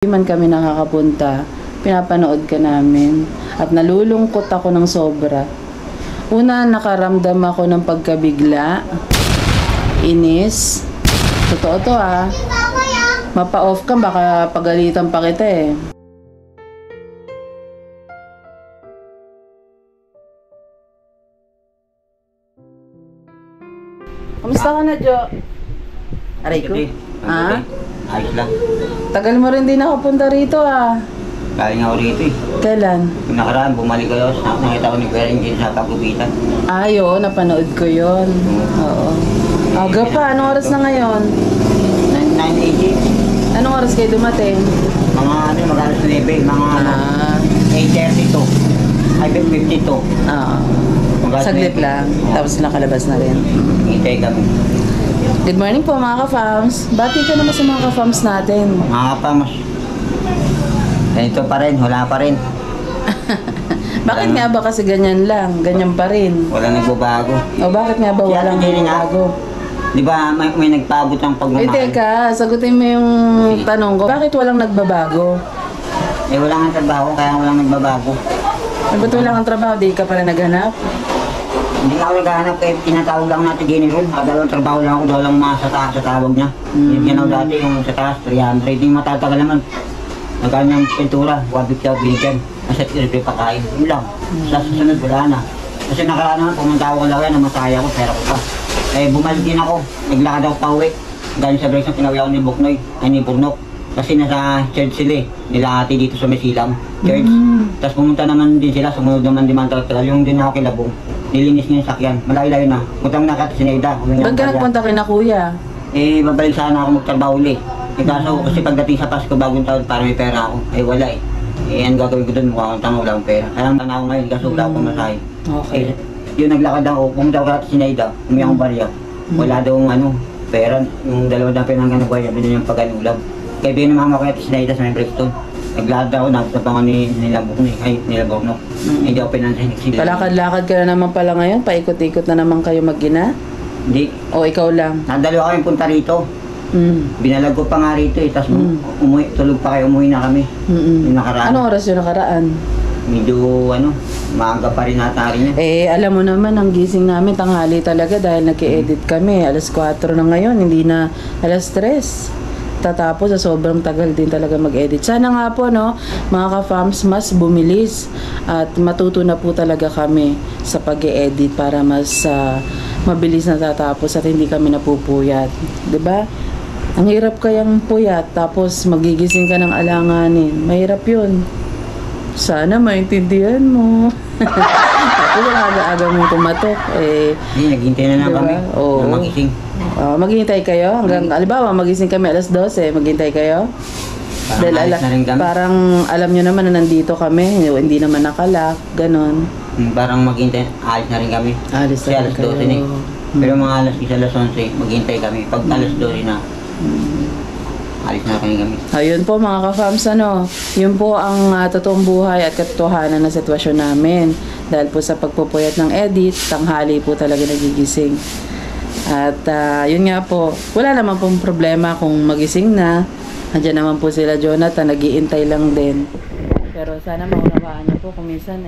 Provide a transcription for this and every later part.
Hindi man kami nakakapunta, pinapanood ka namin at nalulungkot ako ng sobra. Una, nakaramdam ako ng pagkabigla, inis. Totoo to Mapa-off ka, baka pagalitan pa kita eh. Kamusta ka na, Jo? Aray ko. Ha? Ayos lang. Tagal mo rin din nakapunta rito Galing ako rito eh. Kailan? Yung nakaraan, bumalik kayo. Nakita ko ni Kuya Renjin sa Tagubitan. Oo, napanood ko yon. Oo. Aga pa, anong oras na ngayon? 9:80. Anong oras kayo dumating? Mga mag-alas 9. Mga 8:32. Ay, 5:52. Saglit lang. Tapos nakalabas na rin. Hintay kami. Good morning po mga ka-fams. Bati ka naman sa mga ka-fams natin. Mga kapamos. Ganito pa rin, wala pa rin. Bakit nga ba kasi ganyan lang? Ganyan pa rin? Wala nagbabago. O bakit nga ba walang nagbabago? Di ba may nagpabot ang pagmamahal? Teka, sagutin mo yung tanong ko. Bakit walang nagbabago? Wala nga trabaho, kaya walang nagbabago. Ba't wala kang trabaho? Di ka pala naghanap? Hindi ako naghahanap kaya tinatawag lang natin General. Dalawang trabaho lang ako, dalawang sa taas sa tawag niya. Yan ako dati yung sa taas, 300. Hindi matatagal naman. Nagkaan ng pintura, 150 ako binigyan. Kasi repair pa kain. Yun lang. Sa susunod, wala na. Kasi nakaraan naman, pumunta ako lang yan, namasaya ako, pera ko pa. Bumalik din ako, naglakad ako pa uwi. Galing sa break na pinawi ako ni Buknoy, ay ni Purnok. Kasi nasa church sila nila ate dito sa Mesilam, church. Tapos pumunta naman din sila, sumunod naman din man tagal. Yung din ako kilabong. Nilinis niya yung sakyan. Malayo-layo na. Puntang nakat si Neida. Ba't ka nagpunta kina kuya? Babalik sana ako magtrabaho ulit. Kaso kasi pagdating sa Pasko bagong taon para may pera ako. Wala ang gagawin ko doon mukha akong tanga, wala akong pera. Kaya ang tanaw ngayon kaso wala akong masahe. Okay. Yung naglakad ako, pumunta ako si Neida, umiyak akong barya. Wala daw pera. Yung dalawa na pinanggan ng barya, binili yung pag-anulam. Kaya binamama ko si Neida sa may Brixton. Naglakad ako, nagtapangan nila Buknoy. Hindi ako pinansin. Palakad-lakad ka na naman pala ngayon? Paikot-ikot na naman kayo mag-ina? Hindi. O ikaw lang? Dalawa kami punta rito. Binalag ko pa nga rito tapos tulog pa kayo, umuwi na kami. Yung nakaraan. Anong oras yung nakaraan? Medyo maaga pa rin nata rin yan. Alam mo naman, ang gising namin tanghali talaga dahil nag-edit kami. Alas 4 na ngayon, hindi na alas 3. Tatapos sa sobrang tagal din talaga mag-edit. Sana nga po, mga ka-fams, mas bumilis at matuto na po talaga kami sa pag-edit para mas mabilis na tatapos at hindi kami napupuyat. 'Di ba? Ang hirap kayang puyat tapos magigising ka ng alanganin. Mahirap 'yun. Sana maintindihan mo. Tapos ang aga-aga mong kumatok. Naghihintay na lang kami. Oo. Na magising. Maghihintay kayo? Hanggang, alibawa, magising kami alas 12. Maghihintay kayo? Dahil parang alam nyo naman na nandito kami. Hindi naman nakalak. Ganon. Parang maghihintay. Alis na rin kami. Alis na alas 12 na Pero mga alas 10, alas 11, maghihintay kami. Pag alas 12 na, alis na kami. Ayun po mga ka-fams, yun po ang totoong buhay at katotohanan na sitwasyon namin. Dahil po sa pagpupuyat ng edit, tanghali po talaga nagigising. At yun nga po, wala naman pong problema kung magising na. Andiyan naman po sila Jonathan, nag-iintay lang din. Pero sana maunawaan niyo po kung minsan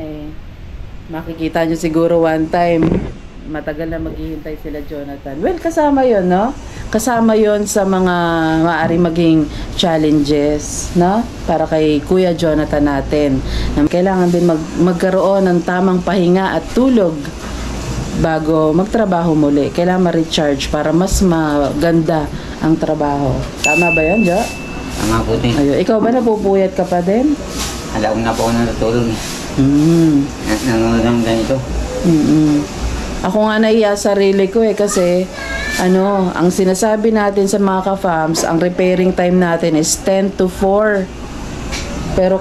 makikita niyo siguro one time matagal na maghihintay sila Jonathan. Well, kasama yun, Kasama yon sa mga maaaring maging challenges, para kay Kuya Jonathan natin. Kailangan din magkaroon ng tamang pahinga at tulog bago magtrabaho muli. Kailangan ma-recharge para mas maganda ang trabaho. Tama ba yun, Jo? Tama po din. Ikaw ba napupuyat ka pa din? Alam na po ako natutulog Nanonood ng ganito. Ako nga naiya sarili ko kasi ang sinasabi natin sa mga ka-fams, ang repairing time natin is 10 to 4. Pero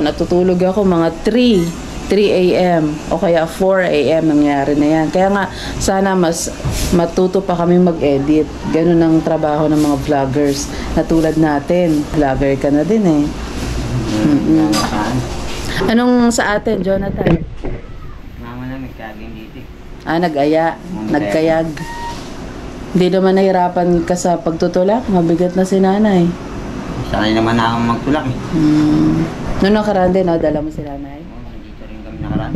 natutulog ako mga 3 a.m. o kaya 4 a.m. nangyari na yan. Kaya nga, sana mas matuto pa kami mag-edit. Ganun ang trabaho ng mga vloggers na tulad natin. Vlogger ka na din Anong sa atin, Jonathan? Mama na may kaging dito. Nag-aya. Nagkayag. Hindi naman nahirapan ka sa pagtutulak. Mabigat na si nanay. Sanay naman na akong magtulak eh. Noong nakaraan din, no, dala mo sila, Nay? Dito rin kami nakaraan.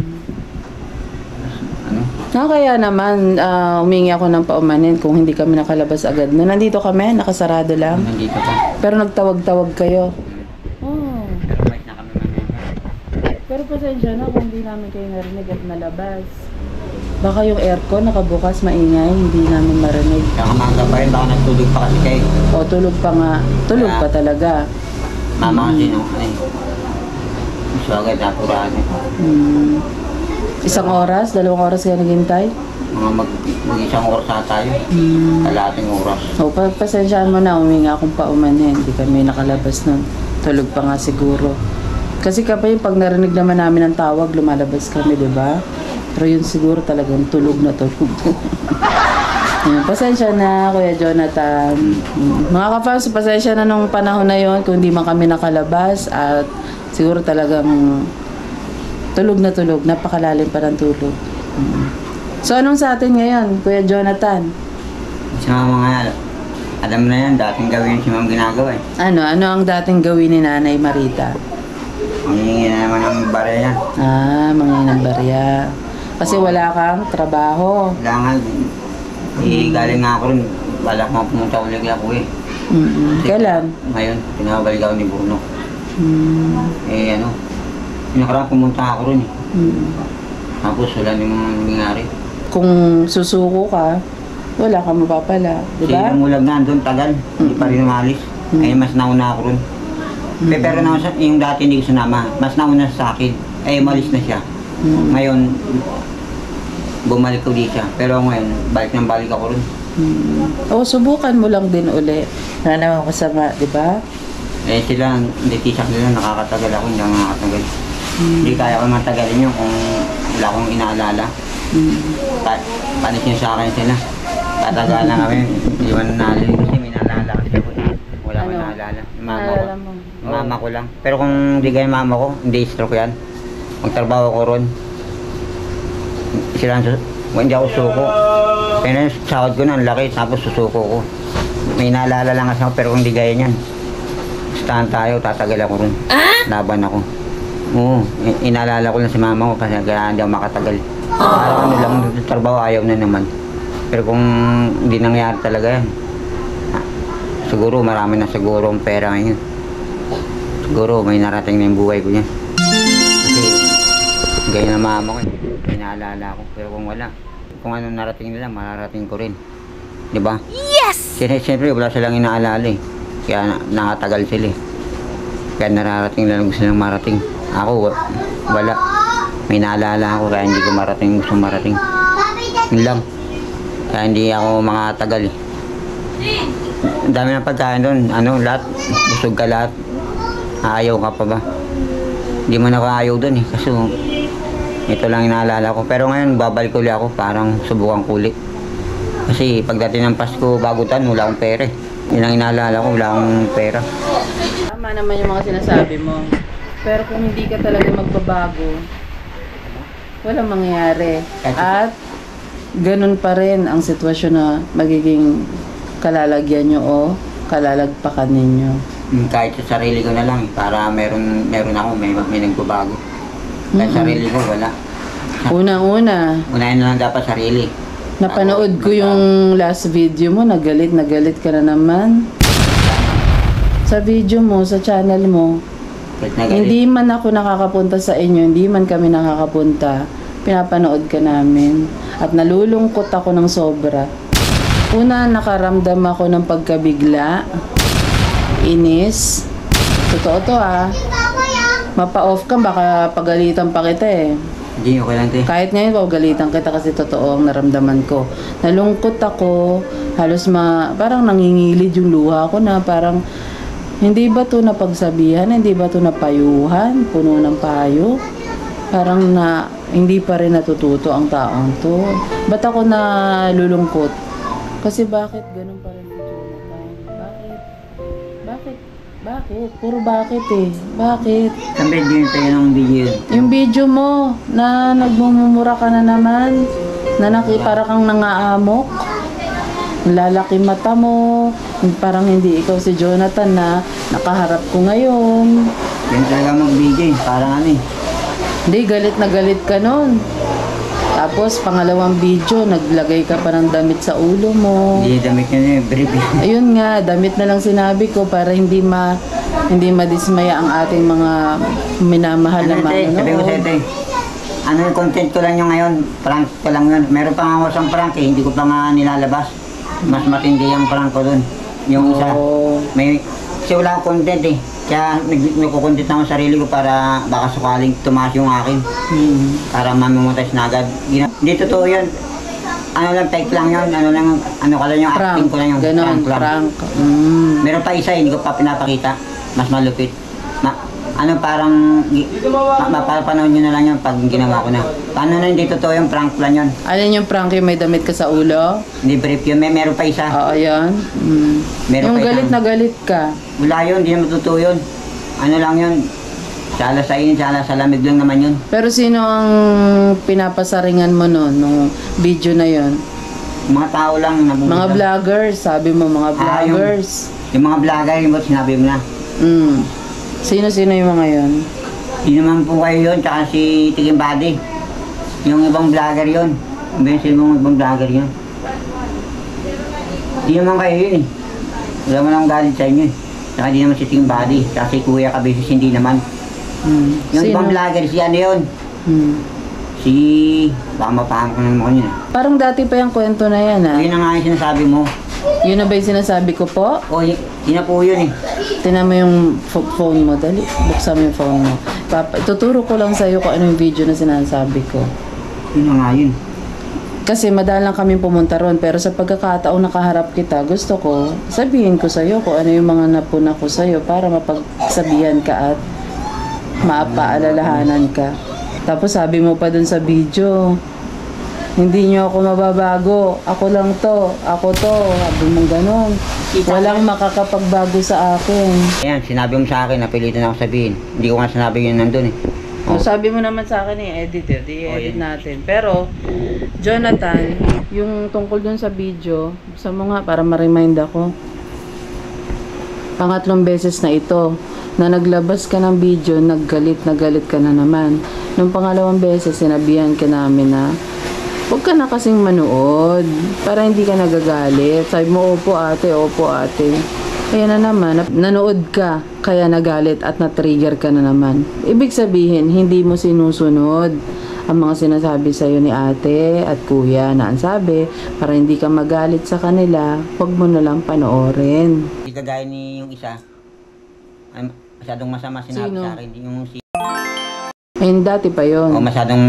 Ano? Kaya naman, humingi ako ng paumanin kung hindi kami nakalabas agad. Noong nandito kami, nakasarado lang. Nandito pa. Pero nagtawag-tawag kayo. Oh. Pero may na kami man. Pero pasensya na kung hindi namin kayo narinig at nalabas. Baka yung aircon nakabukas maingay, hindi namin marinig. Kaya kamaga pa rin, baka nagtulog pa kasi kayo. O, tulog pa nga. Tulog pa talaga. Mama kasi no, ay. So agad napuraan eh. Isang oras, 2 oras kayo naghintay? Mga mag-isang oras na tayo. Kalating oras. O, pasensyaan mo na, huminga akong paumanin. Hindi kami nakalabas nun. Tulog pa nga siguro. Kasi kapag pag narinig naman namin ang tawag, lumalabas kami, di ba? Pero yun siguro talagang tulog na tulog. Pasensya na, Kuya Jonathan. Mga kapams, pasensya na nung panahon na yon kung hindi man kami nakalabas at siguro talagang tulog na tulog. Napakalalim pa ng tulog. So, anong sa atin ngayon, Kuya Jonathan? Sa mga alam na yan, dating gawin si ma'am ginagawa eh. Ano ang dating gawin ni Nanay Marita? Hihingi na naman ang barya. Mga inang barya. Kasi wala kang trabaho. Kailangan, galing nga ako rin. Balak mo pumunta ulit ako eh. Kailan? Ngayon, pinabalik ako ni Bruno. Yung nakaraan pumunta ako rin eh. Tapos wala namang nangyari. Kung susuko ka, wala kang mapapala. Diba? Kasi umulag nga doon, tagal. Hindi pa rin umalis. Ay, mas nauna ako rin. Pero naman yung dati hindi ko sinama. Mas nauna sa akin. Ay, umalis na siya. Ngayon, bumalik ko di siya. Pero ngayon, balik ako rin. O, subukan mo lang din uli. Na naman kasama, di ba? Eh sila, hindi tisak nila, nakakatagal ako, hindi ako nakakatagal. Hindi kaya ko matagalin yun kung wala akong inaalala. Panis nyo sa akin sila. Tatagal na kami, hindi man nanalo kasi may naalala kasi ako. Wala akong inaalala. Mama ko lang. Pero kung hindi kayo mama ko, hindi stroke yan. Magtrabaho ko ron. Sila, hindi ako suko. Pero sahod ko na, ang laki, tapos susuko ko. May naalala lang kasi ako, pero kung hindi gaya niyan. Stahan tayo, tatagal ako ron. Laban ako. Oo, inaalala ko lang si mama ko kasi kaya hindi ako makatagal. Parang ano lang, trabaho ayaw na naman. Pero kung hindi nangyari talaga yan, siguro marami na siguro ang pera ngayon. Siguro may narating na yung buhay ko niya. Kasi gaya na mama ko eh, inaalala ko. Pero kung wala, kung ano narating nila, mararating ko rin. Diba? Yes! Kasi siyempre wala silang inaalala eh. Kaya nakatagal sila eh. Kaya nararating lang gusto nilang marating. Ako, wala. May naalala ako kaya hindi ko marating gusto marating. Yun lang. Kaya hindi ako makatagal eh. Ang dami ng pagkain doon. Lahat. Busog ka lahat. Ayaw ka pa ba? Hindi mo na ayaw doon eh. Kasi ito lang inaalala ko. Pero ngayon, babalik ulit ako. Parang subukan ko ulit. Kasi pagdating ng Pasko, bagutan, wala akong pera eh. Yun ang inaalala ko, wala akong pera. Tama naman yung mga sinasabi mo. Pero kung hindi ka talaga magbabago, walang mangyayari. At ganun pa rin ang sitwasyon na magiging kalalagyan nyo o kalalagpakan ninyo. Kahit sa sarili ko na lang, para meron ako, may nagbabago. Kahit sarili ko, wala. Unang-una, Unahin na lang dapat sarili. napanood ko yung last video mo, nagalit ka na naman. Sa video mo, sa channel mo, hindi man ako nakakapunta sa inyo, hindi man kami nakakapunta, pinapanood ka namin. At nalulungkot ako ng sobra. Una, nakaramdam ako ng pagkabigla, inis. Totoo to Mapa-off ka, baka pagalitan pa kita eh. Hindi, okay lang din. Kahit ngayon, pagalitan kita kasi totoo ang naramdaman ko. Nalungkot ako, halos parang nangingilid yung luha ko na parang hindi ba to napagsabihan, hindi ba to napayuhan, puno ng payo. Parang hindi pa rin natututo ang taong to. Ba't ako nalulungkot? Kasi bakit ganun pa rin si Jonathan? Bakit? Puro bakit eh. Bakit? Saan ba din tayo ng video? Yung video mo na nagmumura ka na naman, na para kang nangaamok, lalaki mata mo, parang hindi ikaw si Jonathan na Nakaharap ko ngayon. Yan talaga mag-video eh. Parang ano eh. Hindi, galit na galit ka nun. Tapos, pangalawang video, naglagay ka pa ng damit sa ulo mo. Hindi damit niya eh. Brief eh. Ayun nga, damit na lang sinabi ko para hindi madismaya ang ating mga minamahal na Sabi ko sa manonood. ito eh. Ano yung content ko lang yung ngayon. Prank ko lang yun. Meron pa nga isang prank eh. Hindi ko pa nga nilalabas. Mas matindi yung prank ko dun. Yung isa. Oh. Kasi wala akong content eh. Kaya nagkukontent ako sa sarili ko para baka sakaling tumaas yung akin. Para mamimonetize na agad. Hindi totoo yun. Ano lang, fake lang yun. Ano ka lang yung acting ko lang yung Ganon, lang. prank. Meron pa isa, hindi ko pa pinapakita. Mas malupit. Parang mapapanood nyo na lang yun pag ginawa ko na. Paano na hindi totoo yung prank lang yun? Alin yung prank yung may damit ka sa ulo? Hindi brief yun. Meron pa isa. Oo, yan. Meron Yung pa galit isang- na galit ka. Wala yun, hindi naman totoo yun. Ano lang yun? Sala sa inyo, sala sa lamig lang naman yun. Pero sino ang pinapasaringan mo noon, nung video na yon? Mga tao lang nabubusan. Mga vloggers, sabi mo mga Ah, yung- vloggers. Yung mga vlogger, yung ba't sinabi mo na. Sino-sino yung mga yon? Hindi naman po kayo yun, tsaka si Tiging Buddy. Yung ibang vlogger yun. Bensin mong ibang vlogger yun. Hindi naman kayo yun eh. Wala mo lang galit sa inyo eh. Tsaka hindi naman si Tiging Buddy. Tsaka si Kuya Kabesis hindi naman. Yung ibang vlogger, si ano yun? Si... Baka mapaham ko ng mga yun eh. Parang dati pa yung kwento na yan ah. Yun na nga yung sinasabi mo. Yun na ba yung sinasabi ko po? O, yun na po yun eh. Tinan mo yung phone mo, dali. Buksan mo yung phone mo. Tuturo ko lang sa'yo kung ano yung video na sinasabi ko. Yun na nga yun. Kasi madalang kami pumunta ron, pero sa pagkakataong nakaharap kita, gusto ko, sabihin ko sa'yo kung ano yung mga napuna ko sa'yo para mapagsabihan ka at mapaalalahanan ka. Tapos sabi mo pa dun sa video, hindi nyo ako mababago, ako lang to, ako to, sabi mong ganon. Walang makakapagbago sa akin. Ayan, sinabi mo sa akin, napilitan ako sabihin. Hindi ko nga sinabi yun nandun eh. So, sabi mo naman sa akin edit i-edit natin. Pero, Jonathan, yung tungkol dun sa video, sa mo nga para ma-remind ako. Pangatlong beses na ito, na naglabas ka ng video, naggalit na galit ka na naman. Nung pangalawang beses, sinabihan ka namin na, huwag ka na kasing manood para hindi ka nagagalit. Sabi mo, opo ate, opo ate. Kaya na naman, nanood ka, kaya nagalit at na-trigger ka na naman. Ibig sabihin, hindi mo sinusunod ang mga sinasabi sa'yo ni ate at kuya na ang sabi, para hindi ka magalit sa kanila, huwag mo na lang panoorin. Hindi kagaya ni yung isa. Ay, masyadong masama sinabi Sino? sa akin. Yung si... Ayun, dati pa yon. O masyadong...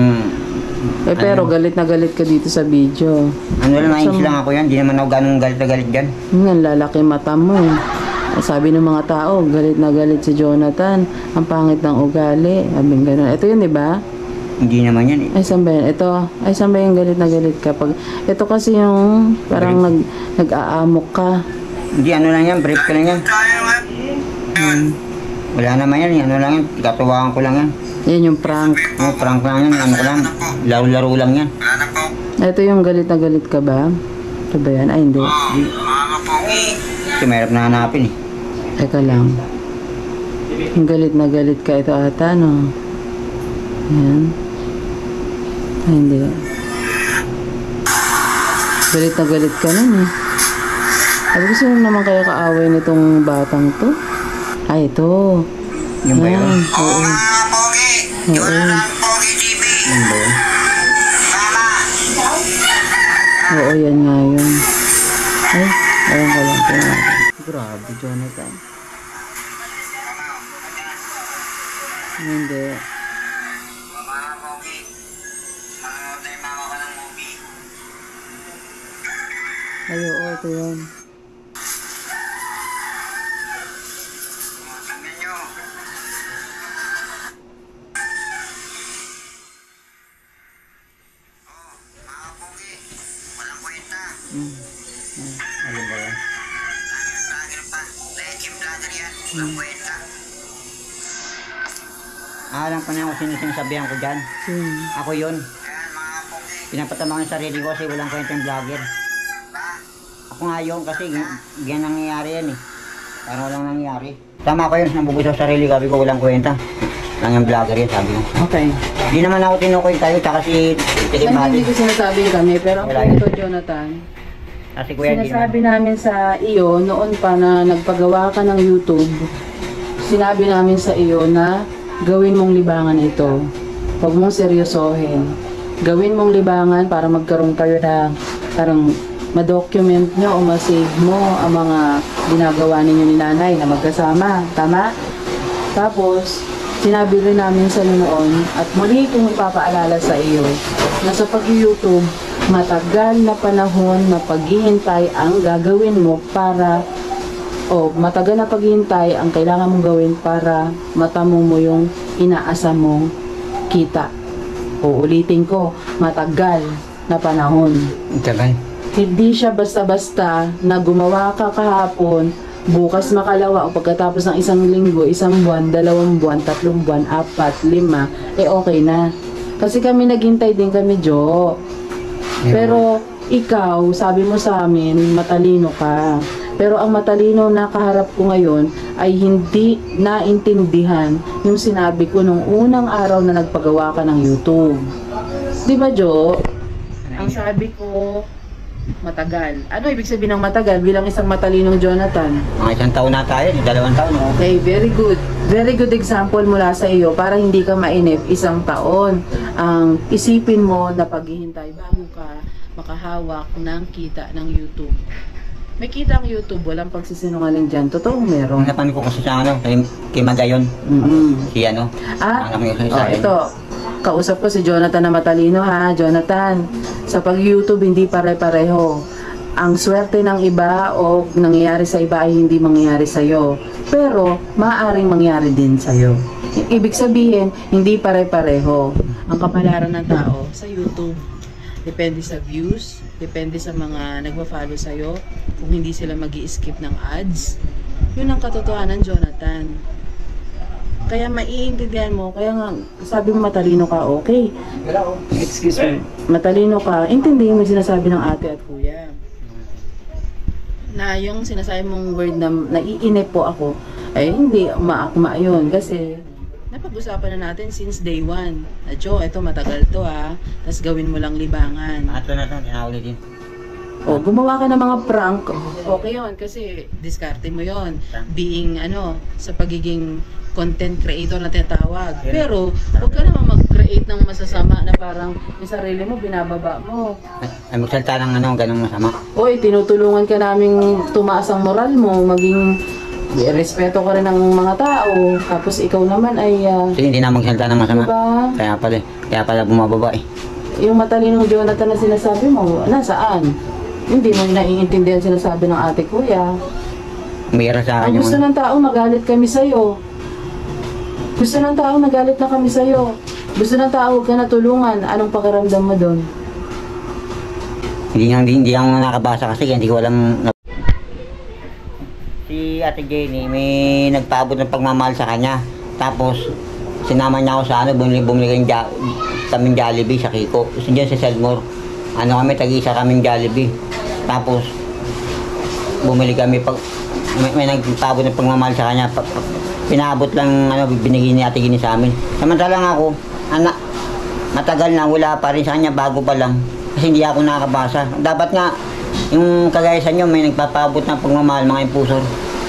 Pero galit na galit ka dito sa video. Ano lang, nainis lang ako yan. Hindi naman ako ganong galit na galit dyan. Ang lalaki mata mo eh. Sabi ng mga tao, galit na galit si Jonathan. Ang pangit ng ugali. Sabing gano'n. Ito yun, di ba? Hindi naman yan eh. Ay, saan ba yan? Ito. Ay, saan ba yung galit na galit ka? Ito kasi yung parang nag-aamok ka. Hindi, ano lang yan. Brief ko lang yan. Wala naman yan. Ano lang yan. Katuwaan ko lang yan. Yan yung prank. O, prank lang yan. Ano ko lang. Laro-laro lang yan. Ito yung galit na galit ka ba? Ito ba yan? Ay, hindi. Kasi mahirap na hanapin eh. Teka lang. Yung galit na galit ka. Ito ata, no? Yan. Ay, hindi. Galit na galit ka nun eh. Sabi ko, sino naman kaya kaaway nitong batang to? Ay, ito. Yung ba yun? Oo. Oo. Yung ba yun? Oo, yan nga yun. Ay, ayan ko lang. Tingnan natin. Grabe, Jonathan. Hindi. Ay, oo, ito yun. Ano ba yan? Alam ko na kung sino sinasabihan ko dyan. Ako yun. Pinapatamaan yung sarili ko kasi walang kwenta yung vlogger. Ako nga yun kasi yan nangyayari yan eh. Parang walang nangyari. Tama ko yun, nabubuso sa sarili, sabi ko walang kwenta. Lang yung vlogger yun, sabi ko. Okay. Hindi naman ako tinukoy tayo, tsaka si Hindi ko sinasabi kami, pero ang punto, Jonathan, Kasi kuya, sinasabi namin sa iyo, noon pa na nagpagawa ka ng YouTube, sinabi namin sa iyo na gawin mong libangan ito. Huwag mong seryosohin. Gawin mong libangan para magkaroon kayo ng parang ma-document nyo o ma-save mo ang mga ginagawa ninyo ni nanay na magkasama. Tama? Tapos, sinabi rin namin sa noon at muli kong ipapaalala sa iyo na sa pag-YouTube, matagal na panahon na paghihintay ang gagawin mo para matagal na paghihintay ang kailangan mong gawin para matamo mo yung inaasa mong kita. Ulitin ko, matagal na panahon. Tagay. Hindi siya basta-basta na gumawa ka kahapon, bukas makalawa o pagkatapos ng isang linggo, isang buwan, 2 buwan, 3 buwan, 4, 5, okay na. Kasi kami naghintay din kami, Jo. Pero ikaw, sabi mo sa amin, matalino ka. Pero ang matalino na kaharap ko ngayon ay hindi naintindihan yung sinabi ko nung unang araw na nagpagawa ka ng YouTube. Di ba, Jo? Ang sabi ko, matagal. Ano ibig sabihin ng matagal bilang isang matalinong Jonathan? Mga 1 taon na tayo, 2 taon. Okay, very good. Very good example mula sa iyo para hindi ka mainip 1 taon. Ang isipin mo na paghihintay bago ka makahawak ng kita ng YouTube. May kita ang YouTube, walang pagsisinungaling dyan. Totoo meron. Napan ko kasi sa kay Magayon. Si Ito. Kausap ko si Jonathan na matalino ha. Jonathan, sa pag-YouTube hindi pare-pareho. Ang swerte ng iba o nangyayari sa iba ay hindi mangyayari sa'yo. Pero, maaaring mangyari din sa'yo. Ibig sabihin, hindi pare-pareho ang kapalaran ng tao sa YouTube. Depende sa views, depende sa mga nagpa-follow sa'yo, kung hindi sila mag-i-skip ng ads. Yun ang katotohanan, Jonathan. Kaya maiintindihan mo, kaya nga, sabi mo matalino ka, okay. Excuse me. Matalino ka, intindihin mo yung sinasabi ng ate at kuya. Na yung sinasabi mong word na naiinip po ako, ay hindi maakma yun. Kasi, napag-usapan na natin since day 1. Na Jo, ito matagal to ha. Tapos gawin mo lang libangan. Ato na ito, tinaulit yun. Gumawa ka ng mga prank. Okay yun, kasi diskarte mo yun. Being, sa pagiging content creator na tinatawag. Pero, huwag ka naman mag-create ng masasama na parang yung sarili mo, binababa mo. Ay, magsalita ng ganong masama. Oy, tinutulungan ka naming tumaas ang moral mo, maging respeto ka rin ng mga tao. Tapos ikaw naman ay... Kasi hindi na magsalita ng masama. Diba? Kaya pala bumababa eh. Yung matalinong Jonathan na sinasabi mo, nasaan? Hindi mo naiintindihan sinasabi ng ate kuya. Umira sa akin Ang gusto ng tao, magalit kami sa'yo. Gusto ng tao, nagalit na kami sa'yo. Gusto ng tao, huwag ka na tulungan. Anong pakiramdam mo doon? Hindi ako nakabasa kasi hindi ko alam. Si Ate Jenny, may nagpaabot ng pagmamahal sa kanya. Tapos, sinama niya ako sa bumili kaming Jollibee sa Kiko. Gusto dyan sa Selmore. Kami, tag-isa kaming Jollibee. Tapos, bumili kami may nagpaabot ng pagmamahal sa kanya. Pinaabot lang binigay ni Ate Jenny sa amin. Samantalang ako, matagal na wala pa rin sa kanya, bago pa lang. Kasi hindi ako nakakabasa. Dapat nga, yung kagaya sa inyo, may nagpapaabot ng pagmamahal, mga impulsor.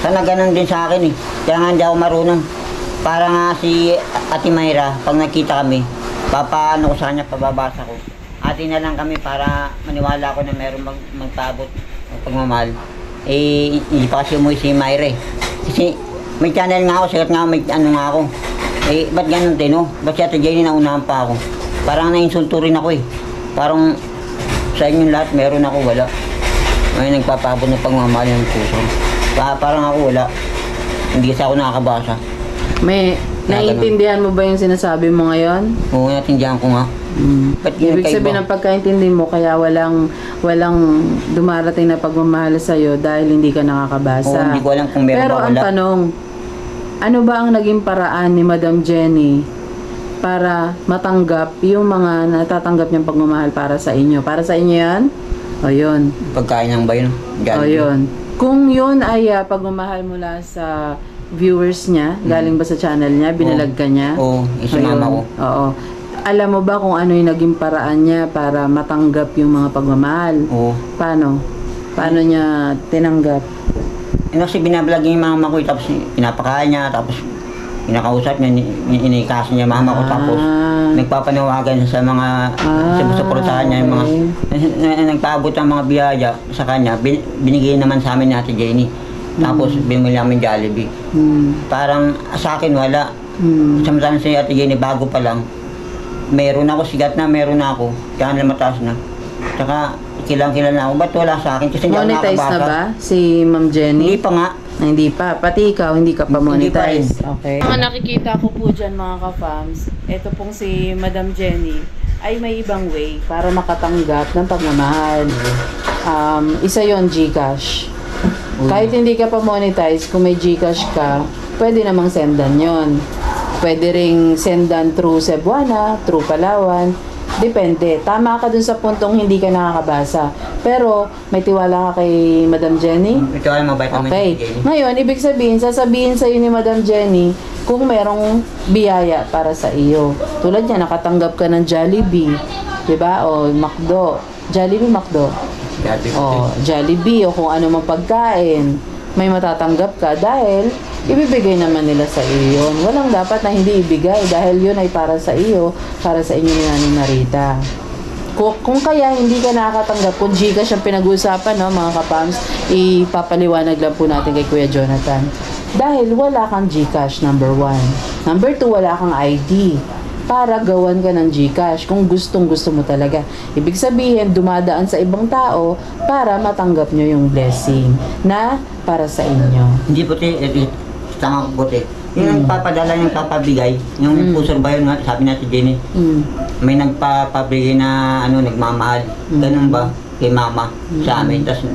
Sana ganun din sa akin eh. Kaya nga hindi ako marunong. Para nga si Ate Mayra, pag nakita kami, papaano ko sa kanya, pababasa ko. Ate na lang kami para maniwala ko na meron magpaabot ng pagmamahal. Hindi pa kasi umuwi si Mayra eh. Kasi may channel nga ako, sikat nga, may nga ako. Ba't ganun din oh? Ba't si Ate Jenny naunahan pa ako? Parang nainsulto rin ako eh. Parang sa inyong lahat meron ako, wala. May nagpapabot ng pagmamahal ng puso. Parang ako wala. Hindi kasi ako nakakabasa. May naiintindihan mo ba yung sinasabi mo ngayon? Oo, naintindihan ko nga. Ibig sabihin ng pagkaintindi mo, kaya walang dumarating na pagmamahal sa'yo dahil hindi ka nakakabasa. Oo, hindi ko alam kung meron. Pero ba ang wala. tanong, ano ba ang naging paraan ni Madam Jenny para matanggap yung mga natatanggap niyang pagmamahal para sa inyo? Para sa inyo yan? O yun. Pagkain ng ba yun? O yun. Kung yun ay pagmamahal mula sa viewers niya, galing ba sa channel niya, binalag ka niya? Oo, isa mama ko. Oo. Alam mo ba kung ano yung naging paraan niya para matanggap yung mga pagmamahal? Oo. Paano? Paano niya tinanggap? Kasi binablog yung mama ko, tapos pinapakain niya, tapos pinakausap niya, inikaso niya mama ko, tapos nagpapanawagan sa mga sumusuportahan niya, yung mga nagpaabot ng mga biyaya sa kanya, binigay naman sa amin ni Ate Jenny. Tapos bumili namin Jollibee. Parang sa akin wala. Samantala si Ate Jenny bago pa lang, meron ako, sigat na meron na ako, kaya na mataas na. Tsaka kilang-kilala na ako, ba't wala sa akin? Kasi hindi ako monetize nakabasa. na ba si Ma'am Jenny? Hindi pa nga. Hindi pa. Pati ikaw, hindi ka pa Hindi pa rin. monetize. Okay. Mga nakikita ko po dyan mga ka-fams, ito pong si Madam Jenny ay may ibang way para makatanggap ng pagmamahal. Isa yon GCash. Kahit hindi ka pa monetize, kung may GCash ka, pwede namang sendan yon. Pwede ring sendan through Cebuana, through Palawan. Depende. Tama ka dun sa puntong hindi ka nakakabasa. Pero, may tiwala ka kay Madam Jenny? Ito ay mabait naman Okay. si Jenny. Ngayon, ibig sabihin, sasabihin sa'yo ni Madam Jenny kung merong biyaya para sa iyo. Tulad niya, nakatanggap ka ng Jollibee. Diba? O McDo. Jollibee, McDo. O Jollibee o kung ano mang pagkain. May matatanggap ka dahil ibibigay naman nila sa iyo yun. Walang dapat na hindi ibigay dahil yun ay para sa iyo, para sa inyo ni Nanay Narita. Kung kaya hindi ka nakakatanggap, kung GCash ang pinag-uusapan, no, mga kapams, ipapaliwanag lang po natin kay Kuya Jonathan. Dahil wala kang GCash, number 1. Number 2, wala kang ID para gawan ka ng GCash kung gustong gusto mo talaga. Ibig sabihin, dumadaan sa ibang tao para matanggap nyo yung blessing na para sa inyo. Hindi puti, tama ko puti. Yung nagpapadala, yung papabigay, yung pusor ba yun nga, sabi natin Jenny, may nagpapabigay na nagmamahal. Ganun ba? Kay mama sa amin. Tapos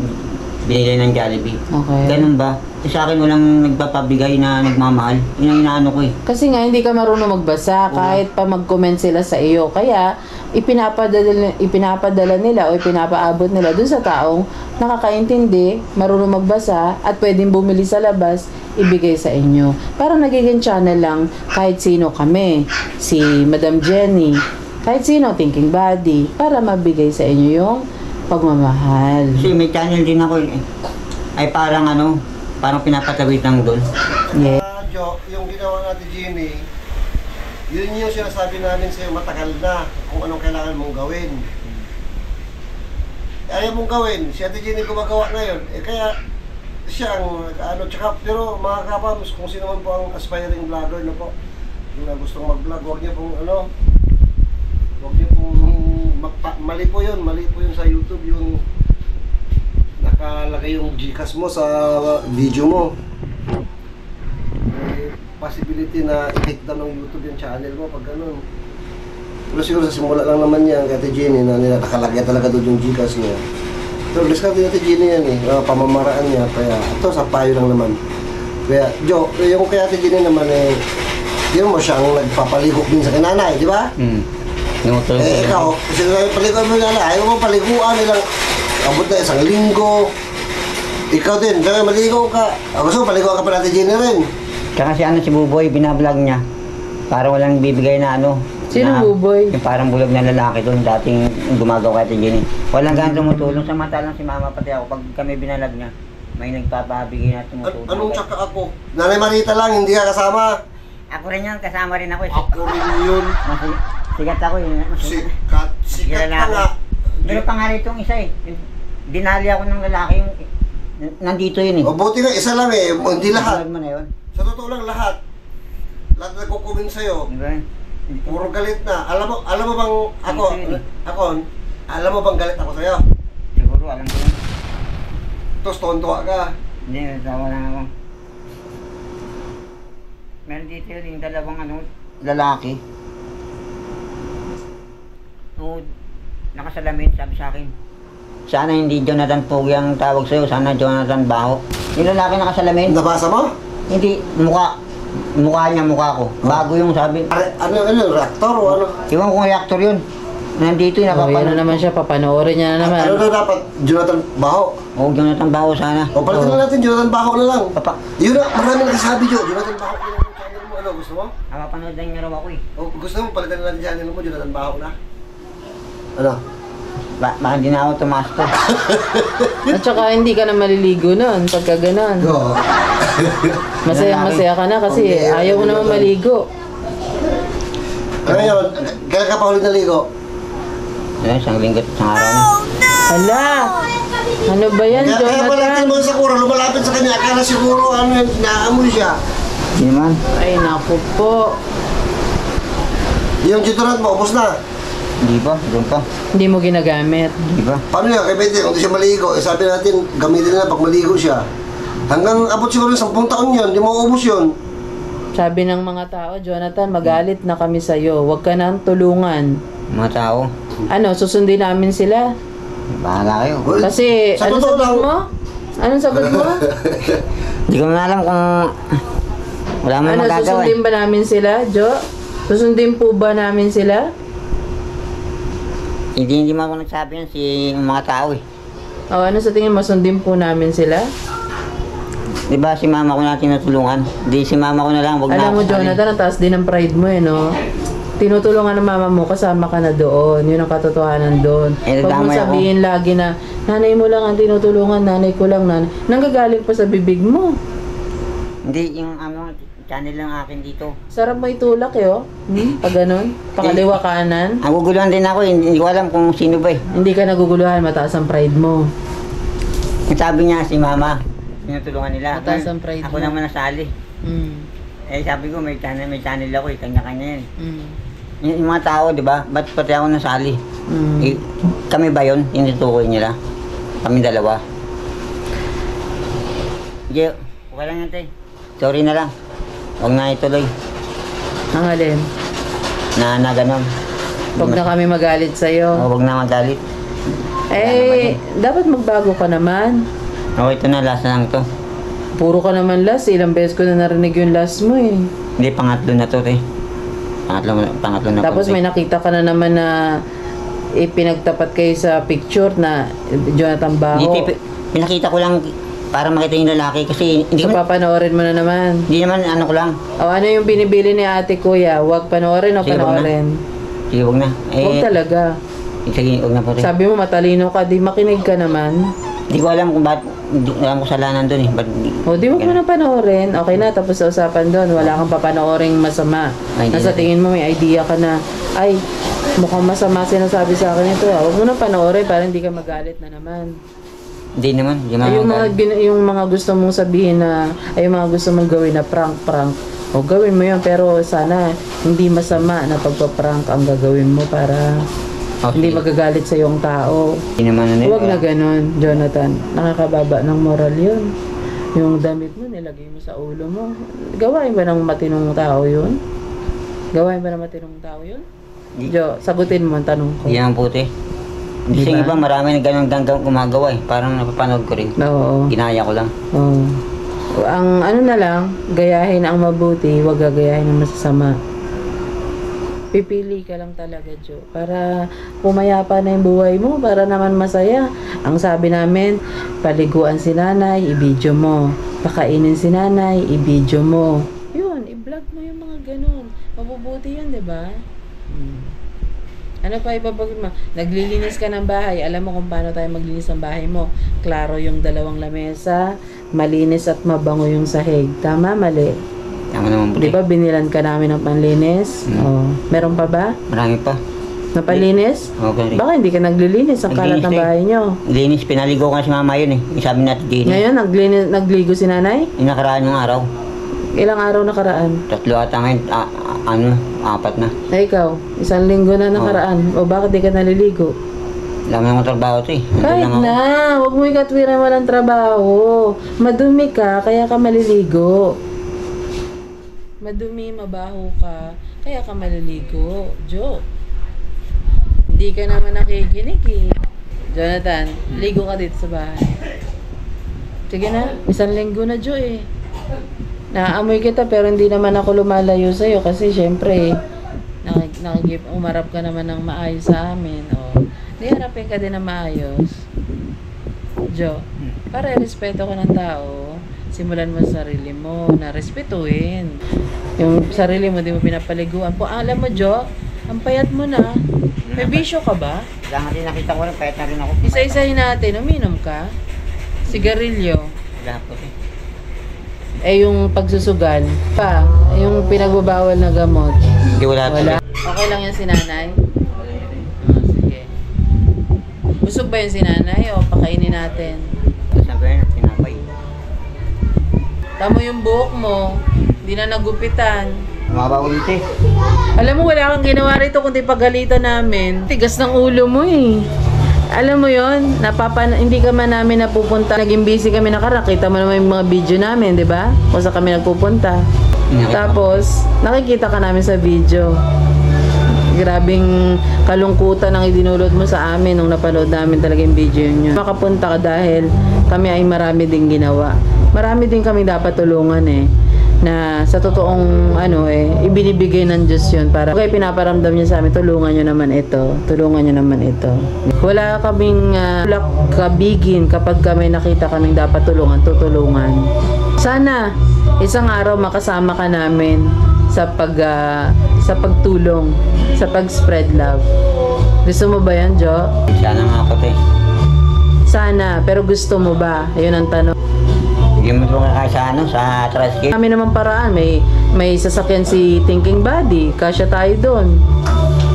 binigay ng Jollibee. Okay. Ganun ba? Sa akin walang nagpapabigay na nagmamahal. Yun ang inaano ko eh. Kasi nga, hindi ka marunong magbasa kahit pa mag-comment sila sa iyo. Kaya, ipinapadala nila o ipinapaabot nila dun sa taong nakakaintindi, marunong magbasa, at pwedeng bumili sa labas, ibigay sa inyo. Parang nagiging channel lang kahit sino kami. Si Madam Jenny, kahit sino, Thinking Body, para mabigay sa inyo yung pagmamahal. Kasi may channel din ako eh. Ay parang parang pinapatawid lang doon. Yeah. Jo, yung ginawa natin Jenny, yun yung sinasabi namin sa'yo matagal na kung anong kailangan mong gawin. Ayaw mong gawin, si Ate Jenny gumagawa ngayon, kaya siya ang tsaka, pero mga kapams, kung sino man po ang aspiring vlogger na po, yung gustong mag-vlog, huwag niyo pong huwag niyo pong mali po yun sa YouTube, yung nakalagay yung GCash mo sa video mo. May possibility na i-take down ng YouTube yung channel mo pag ganun. Pero siguro sa simula lang naman yan kay Ate Jenny na nakalagay talaga doon yung GCash niya. Pero discount din Ate Jenny yan eh, pamamaraan niya. Kaya ito sa payo lang naman. Kaya Jo, yung kay Ate Jenny naman yun mo siyang nagpapalihok din sa kinanay, di ba? Ikaw, kasi paliguan mo nila, ayaw mo paliguan nilang abot na isang linggo. Ikaw din, kaya maligaw ka. Gusto mo, paliguan ka pa natin Jenny rin. Tsaka si Buboy, binablog niya. Parang walang bibigay na Sino Buboy? Yung parang bulag na lalaki doon, dating gumagawa kay Jenny. Walang ganang tumutulong. Samantalang si mama pati ako, pag kami binalag niya, may nagpapabigay na tumutulong. Anong tsaka ako? Nanay Marita lang, hindi ka kasama. Ako rin yun, kasama rin ako eh. Ako rin yun. Sigat ako eh. Sikat ka nga. Pero pangalan itong isa eh. Dinali ako ng lalaki yung nandito yun eh. O buti na, isa lang eh, hindi lahat. Mo na yun. Sa totoo lang lahat. Lahat na nagkukumin sa'yo. Diba? Puro galit na. Alam mo bang alam mo bang galit ako sa'yo? Siguro alam ko yun. Tapos tontuwa ka. Hindi, tawa lang ako. Meron dito yun yung dalawang lalaki. Nakasalamin, sabi sa akin. Sana hindi Jonathan Pogi ang tawag sa'yo, sana Jonathan Baho. Yung lalaki nakasalamin. Nabasa mo? Hindi, mukha niya, mukha ko. Bago yung sabi. Ano, reactor o ano? Iwan kong reactor yun. nandito yung Oh, yan na napapanood. naman siya, papanoorin niya na naman. Ano na dapat? Jonathan Baho. Huwag yung natambaho sana. O palitan na natin, Jonathan Baho na lang. Papa, Yun na, marami nagsasabi, Jo. Jonathan Baho na lang yung channel mo. Ano, gusto mo? napapanood lang niya raw ako eh. O gusto mo, palitan na natin channel mo, Jonathan Baho na. Ano? Baka hindi na ako tumasto. At saka hindi ka na maliligo nun pagka ganon. Oo. Masaya ka na kasi Okay, ayaw mo naman maligo. Ngayon, kaya ka pa ulit naligo? Yan, isang linggo at isang araw na. Hala! Ano ba yan, Kaya pala natin Jonathan? mga sakura, lumalapit sa kanya. Akala siguro, ano, naamoy siya. Hindi naman. Ay, naku po. Yung deodorant mo, ubos na. Hindi pa, doon pa. Hindi mo ginagamit. Hindi pa. Paano yan? Kaya pwede, kung di siya maligo, eh, sabi natin, gamitin na pag maligo siya. Hanggang abot siguro 10 taon yun, di mo ubos yun. Sabi ng mga tao, Jonathan, magalit na kami sa'yo. Huwag ka nang tulungan. Mga tao, Ano, susundin namin sila? bahala kayo. Uy, Kasi, sa anong totoo sagot lang- mo? Anong sagot mo? Hindi ko na alam kung wala mo Ano, magagawa eh. susundin ba namin sila, Jo? Susundin po ba namin sila? Hindi mo ako nagsabi yan si mga tao eh. O, ano sa tingin mo, sundin po namin sila? Di ba si mama ko na tinutulungan? Di si mama ko na lang, wag na Alam mo, ako sali. Jonathan, ang taas din ng pride mo eh, no? Tinutulungan ng mama mo, kasama ka na doon. Yun ang katotohanan doon. Eh, Huwag mo nadamay ako. sabihin lagi na, nanay mo lang ang tinutulungan, nanay ko lang, nanay. Nanggagaling pa sa bibig mo. Hindi, yung ano, channel lang akin dito. Sarap mo itulak eh, oh. Pag ganun, pakaliwa kanan. Naguguluhan din ako eh, hindi ko alam kung sino ba eh. Hindi ka naguguluhan, mataas ang pride mo. Yung sabi niya si mama, tinutulungan nila. Mataas ang pride Ako mo. naman nasali. Mm. Eh sabi ko may channel ako eh, kanya-kanya yan. Mm. Yung mga tao, di ba? Ba't pati ako nasali? Mm. Eh, kami ba yun? Yung tutukoy nila? Kami dalawa. Hindi, okay lang yan, tay. Sorry na lang. Huwag na ituloy Ang alin? na ganon. Huwag na kami magalit sa'yo. Huwag na magalit. Eh, dapat magbago ka naman. Oh, ito na, last na lang to. Puro ka naman last. Ilang beses ko na narinig yung last mo eh. Hindi, pangatlo na to, tay. Pangatlo na Tapos po, may tay. nakita ka na naman na pinagtapat kayo sa picture na Jonathan Baho. Hindi, pinakita ko lang para makita yung lalaki kasi hindi So naman, papanoorin mo na naman. hindi naman ano ko lang. O ano yung binibili ni ate kuya? Huwag panoorin o Sige, wag na. panoorin? Sige, huwag na. Huwag talaga. Sige, huwag na po, tay. Sabi mo matalino ka, di makinig ka naman. Hindi ko alam kung ba't, hindi ko alam kung kasalanan doon eh. Ba't, O di wag mo na panoorin. Okay na, tapos sa usapan doon. Wala kang papanooring masama. Ay, hindi Nasa na. tingin mo may idea ka na, ay, mukhang masama sinasabi sa akin ito. Huwag mo na panoorin para hindi ka magalit na naman. Hindi naman. Hindi Ay, yung naman. yung mga gusto mong sabihin na, ay yung mga gusto mong gawin na prank. O gawin mo yun, pero sana hindi masama na pagpa-prank ang gagawin mo para hindi magagalit sa yung tao. Hindi naman ano. Huwag na ganun, Jonathan. Nakakababa ng moral yun. Yung damit mo, nilagay mo sa ulo mo. Gawain ba ng matinong tao yun? Gawain ba ng matinong tao yun? Jo, sagutin mo ang tanong ko. Hindi naman puti. Di Kasi ba? iba marami na ganun ganggang gumagawa eh. Parang napapanood ko rin. Oo. Ginaya ko lang. Oo. Ang ano na lang, gayahin ang mabuti, huwag gagayahin ang masasama. Pipili ka lang talaga, Jo. Para pumayapa na yung buhay mo, para naman masaya. Ang sabi namin, paliguan si nanay, i-video mo. Pakainin si nanay, i-video mo. Yun, i-vlog mo yung mga ganun. Mabubuti yun, di ba? Ano pa ipapagod mo? Naglilinis ka ng bahay. Alam mo kung paano tayo maglinis ng bahay mo. Klaro yung dalawang lamesa, malinis at mabango yung sahig. Tama, mali? Tama naman puti. Di ba binilan ka namin ng panlinis? Oh. Meron pa ba? Marami pa. Na panlinis? Okay. Baka hindi ka naglilinis ang kalat ng Naglinis, eh. bahay nyo. Linis, pinaligo ko na si mama yun eh. Yung sabi natin din. Ngayon, nagligo si nanay? Yung nakaraan yung araw. Ilang araw nakaraan? 3 ata ngayon. 4 na. Na ikaw, 1 linggo na nakaraan. O bakit di ka naliligo? Alam mo yung trabaho to eh. Nandun Kahit lang ako. na, huwag mo ikatwiran walang trabaho. Madumi ka, kaya ka maliligo. Madumi, mabaho ka, kaya ka maliligo. Jo, hindi ka naman nakikinig eh. Jonathan, ligo ka dito sa bahay. Sige na, 1 linggo na, Jo eh. Naaamoy kita pero hindi naman ako lumalayo sa'yo kasi syempre umarap ka naman ng maayos sa amin. O, di harapin ka din ng maayos. Jo, para respeto ka ng tao, simulan mo sa sarili mo na respetuhin. Yung sarili mo, di mo pinapaliguan. Po, alam mo, Jo, ang payat mo na. May bisyo ka ba? Kaya nga din nakita ko rin, payat na rin ako. Isa-isahin natin, uminom ka. Sigarilyo. Lahat ko eh. Eh, yung pagsusugal. Pa, yung pinagbabawal na gamot. Hindi wala. Wala. Okay lang yan si nanay? Sige. Busog ba yun si nanay o pakainin natin? Sabi, tinapay. Tamo yung buhok mo. Hindi na nagupitan. Mababa ulit eh. Alam mo, wala kang ginawa rito kundi paggalitan namin. Tigas ng ulo mo eh. Alam mo yon, hindi ka man namin napupunta. Naging busy kami nakarakita mo naman yung mga video namin, di ba? Kung saan kami nagpupunta. Tapos, nakikita ka namin sa video. Grabing kalungkutan ang idinulot mo sa amin nung napanood namin talaga yung video nyo. Makapunta ka dahil kami ay marami din ginawa. Marami din kami dapat tulungan eh. Na sa totoong ibinibigay ng Diyos yun para okay, pinaparamdam niya sa amin, tulungan nyo naman ito, wala kaming kabigin kapag kami nakita kaming dapat tutulungan. Sana isang araw makasama ka namin sa pagtulong, sa pag-spread love. Gusto mo ba yan, Jo? Sana nga ako eh. Sana, pero gusto mo ba? Ayun ang tanong. Bigyan mo ka sa tricycle. Kami naman paraan, may sasakyan si Thinking Body, kasya tayo doon.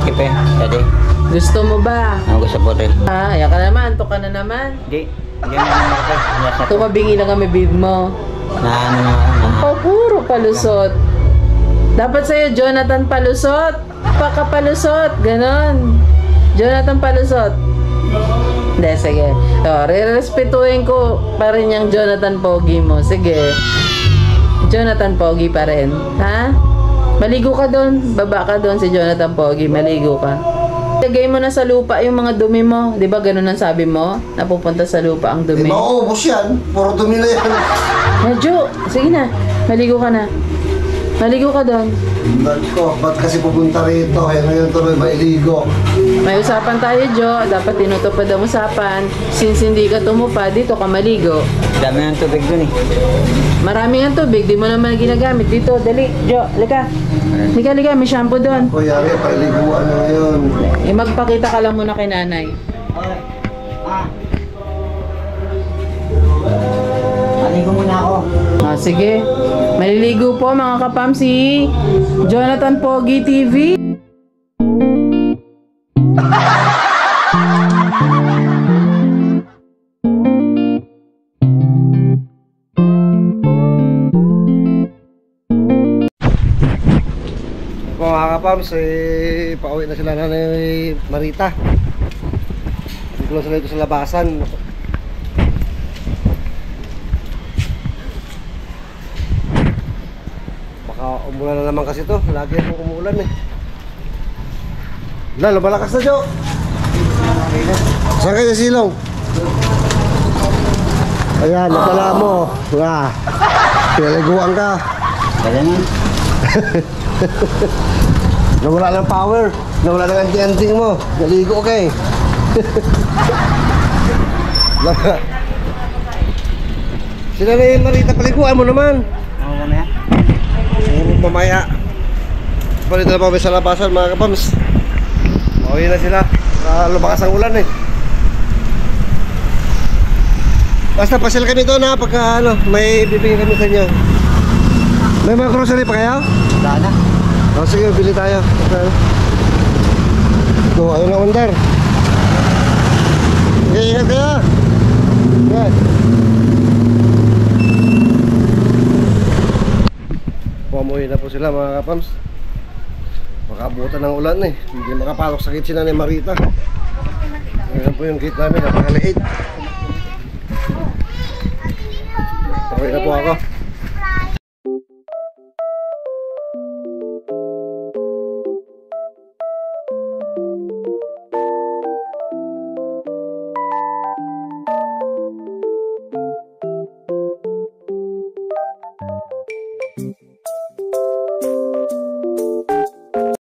Kipe, dati. Gusto mo ba? Ang gusto po rin. Ayan ka naman, to ka na naman. Hindi. Hindi naman ako. Tumabingi lang kami bib mo. Na ano na. Oh, puro palusot. Dapat sa'yo, Jonathan Palusot. Pakapalusot, ganon. Jonathan Palusot. Hindi, sige. So, re-respetuhin ko pa rin yung Jonathan Pogi mo. Sige. Jonathan Pogi pa rin. Ha? Maligo ka doon. Baba ka doon si Jonathan Pogi. Maligo ka. Lagay mo na sa lupa yung mga dumi mo. Di ba ganun ang sabi mo? Napupunta sa lupa ang dumi. Mauubos yan. Puro dumi na yan. Jo, sige na. Maligo ka na. Maligo ka doon. Nako, ba't kasi pupunta rito? Ngayon tuloy mailigo. May usapan tayo, Jo. Dapat tinutupad ang usapan. Since hindi ka tumupad, dito ka maligo. Dami ng tubig dun eh. Maraming ang tubig. Di mo naman ginagamit. Dito, dali. Jo, lika. Lika. May shampoo doon. O yari, pailiguan na ngayon. Magpakita ka lang muna kay nanay. Maligo muna ako. Sige. Maliligo po mga kapam si Jonathan Pogi TV. Mga kapams, pauwi na sila Nanay Marita. Hindi ko lang sila ito sa labasan. Baka umulan na naman kasi to. Lagi akong umulan eh. Lalo, malakas na, Jo. Saan kayo sa silong? Ayan, natala mo. Pinaliguan ka. Kaya naman. Nawala ng power. Nawala ng anting-anting mo. Naligo ka eh. Sila na yung Marita, paliguan mo naman. Ano mo na yan? Puro mamaya. Palito na pa kami sa labasan mga kapams. Pauwi na sila. Lumakas ang ulan eh. Basta pasyal kami doon ha. Pagka may bibigyan kami sa inyo. May mga grocery pa kayo? Wala na. O sige, bili tayo. Ito, ayun na under. Okay, ingat kayo. Yan. Pamuwi na po sila mga kapams. Makabutan ng ulan eh. Hindi makapalok sa gate si Nanay Marita. Ayan po yung gate namin, napakaliit. Pauwi na po ako.